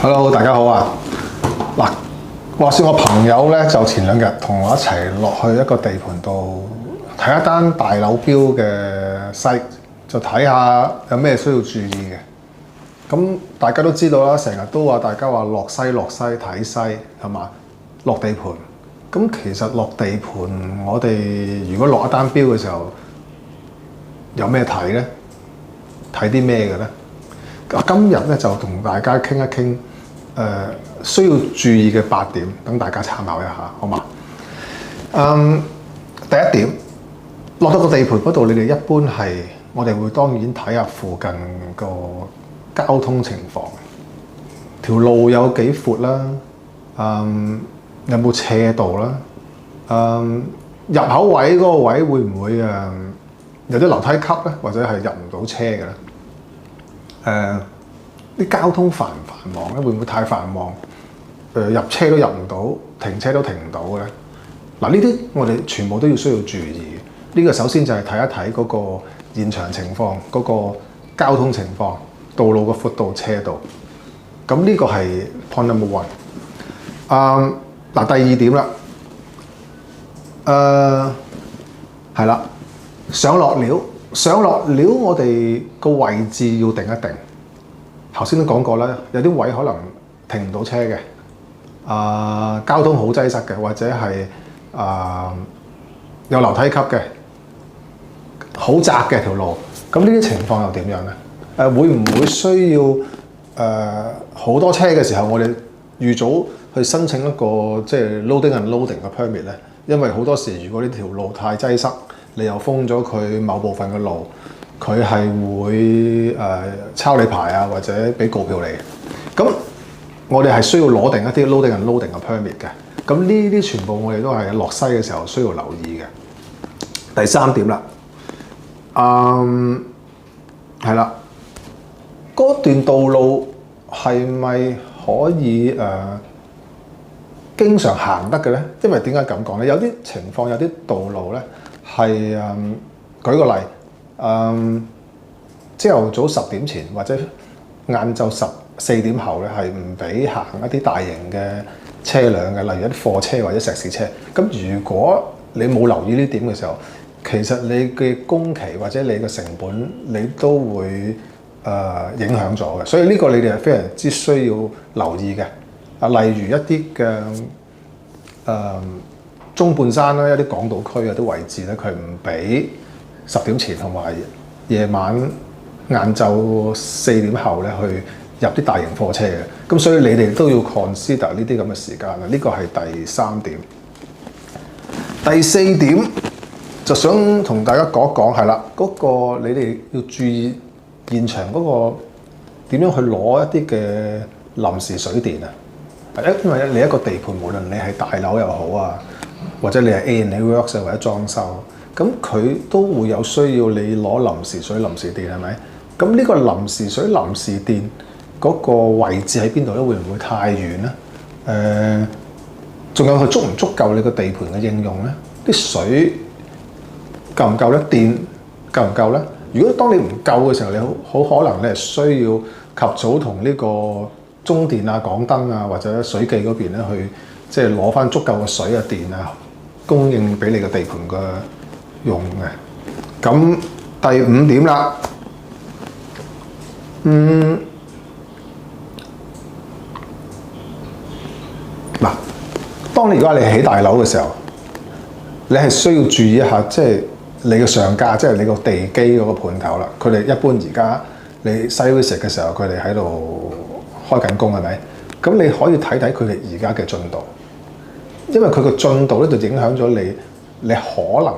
Hello， 大家好啊！嗱，話說我朋友咧就前2日同我一齊落去一個地盤度睇一單大樓標嘅 site，就睇下有咩需要注意嘅。咁大家都知道啦，成日都話大家話落西睇西係嘛？落地盤。咁其實落地盤，我哋如果落一單標嘅時候，有咩睇咧？睇啲咩嘅咧？今日咧就同大家傾一傾。需要注意嘅8點，等大家參考一下，好嘛？第一點，落到個地盤嗰度，你哋一般係我哋會當然睇下附近個交通情況，條路有幾闊啦，有冇斜道啦，入口位嗰個位會唔會有啲樓梯級咧，或者係入唔到車嘅咧？啲交通繁唔繁忙咧？會唔會太繁忙？入車都入唔到，停車都停唔到嘅咧。嗱，呢啲我哋全部都要需要注意嘅。呢個首先就係睇一睇嗰個現場情況，嗰個交通情況，道路嘅闊度、車道。咁呢個係 point number one。嗱，第2點啦。係啦，上落料，我哋個位置要定一定。頭先都講過啦，有啲位可能停唔到車嘅，交通好擠塞嘅，或者係有樓梯級嘅，好窄嘅條路。咁呢啲情況又點樣咧？會唔會需要好多車嘅時候，我哋預早去申請一個即係 loading and loading 嘅 permit 咧？因為好多時如果呢條路太擠塞，你又封咗佢某部分嘅路。佢係會抄你牌啊，或者俾告票你。咁我哋係需要攞定一啲 loading and loading 嘅 permit 嘅。咁呢啲全部我哋都係落西嘅時候需要留意嘅。第3點啦，係啦，嗰段道路係咪可以經常行得嘅咧？因為點解咁講咧？有啲情況，有啲道路咧係舉個例。朝頭早10點前或者晏晝4點後咧，係唔俾行一啲大型嘅車輛嘅，例如一啲貨車或者石屎車。咁如果你冇留意呢點嘅時候，其實你嘅工期或者你嘅成本，你都會影響咗嘅。所以呢個你哋係非常之需要留意嘅。例如一啲嘅中半山啦，一啲港島區有啲位置咧，佢唔俾10點前同埋夜晚晏晝4點後咧去入啲大型貨車嘅，咁所以你哋都要 consider 呢啲咁嘅時間啦。呢個係第3點。第4點就想同大家講講係啦，嗰個你哋要注意現場嗰個點樣去攞一啲嘅臨時水電啊。因為你一個地盤，無論你係大樓又好啊，或者你係 A&E Works 或者裝修。咁佢都會有需要你攞臨時水、臨時電係咪？咁呢個臨時水、臨時電嗰個位置喺邊度咧？會唔會太遠咧？仲有佢足唔足夠你個地盤嘅應用咧？啲水夠唔夠咧？電夠唔夠咧？如果當你唔夠嘅時候，你好可能你係需要及早同呢個中電啊、港燈啊或者水記嗰邊咧去即係攞翻足夠嘅水啊、電啊供應俾你個地盤嘅用嘅。咁第5點啦，嗱，當你如果你起大樓嘅時候，你係需要注意一下，即係你嘅上家，即係你個地基嗰個盤頭啦。佢哋一般而家你 site visit 嘅時候，佢哋喺度開緊工係咪？咁你可以睇睇佢哋而家嘅進度，因為佢個進度咧就影響咗你可能。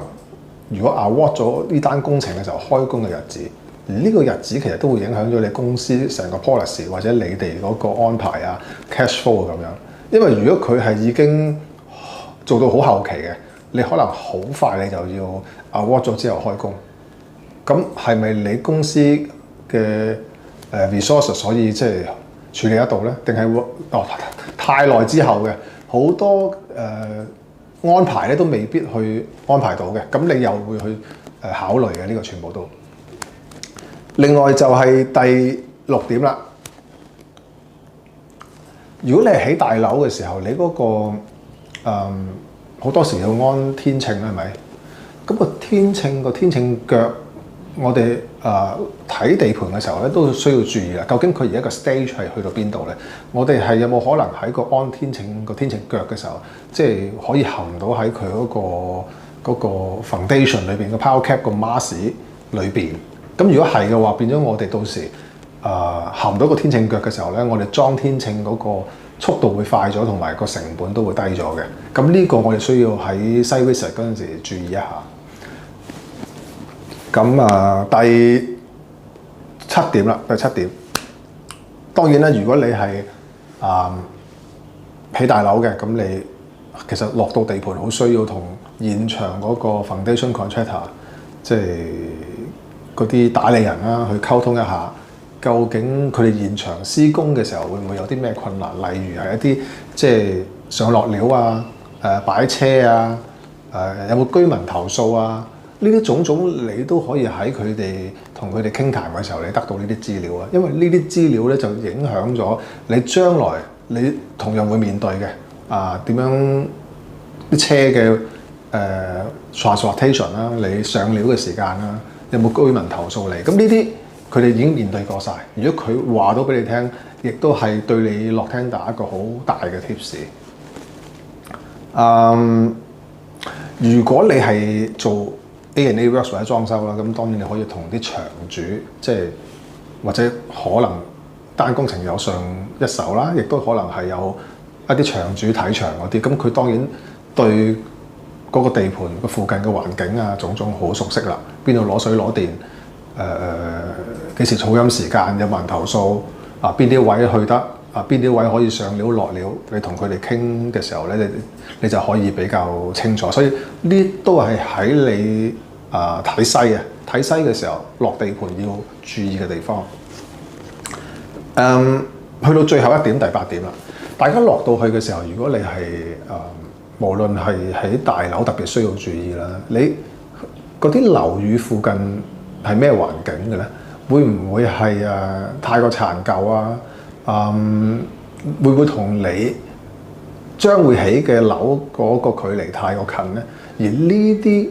如果 award 咗呢單工程嘅時候開工嘅日子，而呢個日子其實都會影響咗你公司成個 policy 或者你哋嗰個安排啊 cash flow 咁樣。因為如果佢係已經做到好後期嘅，你可能好快你就要 award 咗之後開工。咁係咪你公司嘅resources 可以即係處理得到咧？定係太耐之後嘅好多安排咧都未必去安排到嘅，咁你又會去考慮嘅呢個全部都。另外就係第6點啦，如果你係起大樓嘅時候，你嗰、個好多時要安天秤啦，係咪？咁個天秤腳，我哋睇地盤嘅時候咧，都需要注意啦。究竟佢而家個 stage 係去到邊度咧？我哋係有冇可能喺個安天秤個天秤腳嘅時候，即係可以含到喺佢嗰個 foundation 裏邊個 power cap 個 mass 裏邊？咁如果係嘅話，變咗我哋到時含到個天秤腳嘅時候咧，我哋裝天秤嗰個速度會快咗，同埋個成本都會低咗嘅。咁呢個我哋需要喺 site visit 嗰陣時注意一下。咁第七點啦，第七點。當然啦，如果你係起大樓嘅，咁你其實落到地盤好需要同現場嗰個 foundation contractor， 即係嗰啲打理人啦，去溝通一下，究竟佢哋現場施工嘅時候會唔會有啲咩困難？例如係一啲即係上落料啊、擺車啊、有冇居民投訴啊？呢啲種種你都可以喺佢哋同佢哋傾談嘅時候，你得到呢啲資料啊。因為呢啲資料咧就影響咗你將來你同樣會面對嘅點樣啲車嘅transportation 啦，你上料嘅時間啦，有冇居民投訴你？咁呢啲佢哋已經面對過晒。如果佢話到俾你聽，亦都係對你落廳打一個好大嘅 tips。如果你係做A&A works 或者裝修啦，咁當然你可以同啲場主，即係或者可能單工程有上一手啦，亦都可能係有一啲場主睇場嗰啲，咁佢當然對嗰個地盤個附近嘅環境啊，種種好熟悉啦。邊度攞水攞電？幾時噪音時間？有冇人投訴？邊啲位去得？邊啲位可以上料落料？你同佢哋傾嘅時候咧，你就可以比較清楚。所以呢都係喺你睇西嘅時候落地盤要注意嘅地方。去到最後一點，第八點啦。大家落到去嘅時候，如果你係無論係喺大樓，特別需要注意啦。你嗰啲樓宇附近係咩環境嘅咧？會唔會係太過殘舊啊？會唔會同你將會起嘅樓嗰個距離太過近咧？而呢啲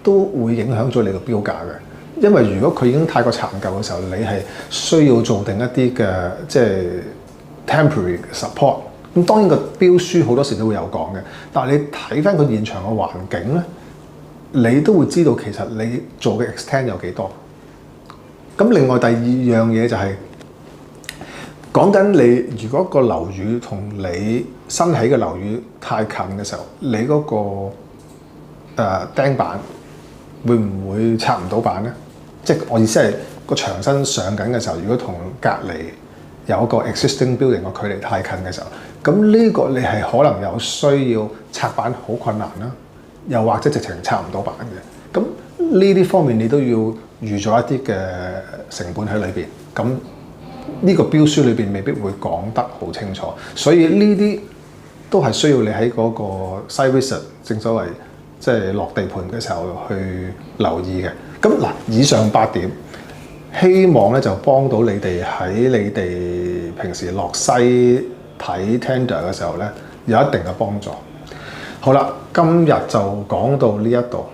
都會影響咗你個標價嘅，因為如果佢已經太過殘舊嘅時候，你係需要做定一啲嘅即係 temporary support。咁當然個標書好多時都會有講嘅，但係你睇翻個現場嘅環境咧，你都會知道其實你做嘅 extend 有幾多。咁另外第二樣嘢就係講緊你，如果個樓宇同你新起嘅樓宇太近嘅時候，你嗰個釘板會唔會拆唔到板咧？即係我意思係個牆身上緊嘅時候，如果同隔離有一個 existing building 個距離太近嘅時候，咁呢個你係可能有需要拆板好困難啦，又或者直情拆唔到板嘅。咁呢啲方面你都要預咗一啲嘅成本喺裏邊。咁呢個標書裏邊未必會講得好清楚，所以呢啲都係需要你喺嗰個 site visit，正所謂即係落地盤嘅時候去留意嘅。咁嗱，以上8點，希望咧就幫到你哋喺你哋平時落西睇 tender 嘅時候咧，有一定嘅幫助。好啦，今日就講到呢一度。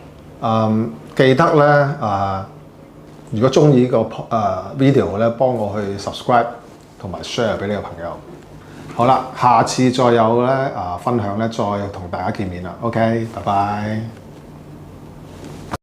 記得咧如果中意呢個video咧，幫我去 subscribe 同埋 share 俾你個朋友。好啦，下次再有咧分享咧，再同大家見面啦。OK，拜拜。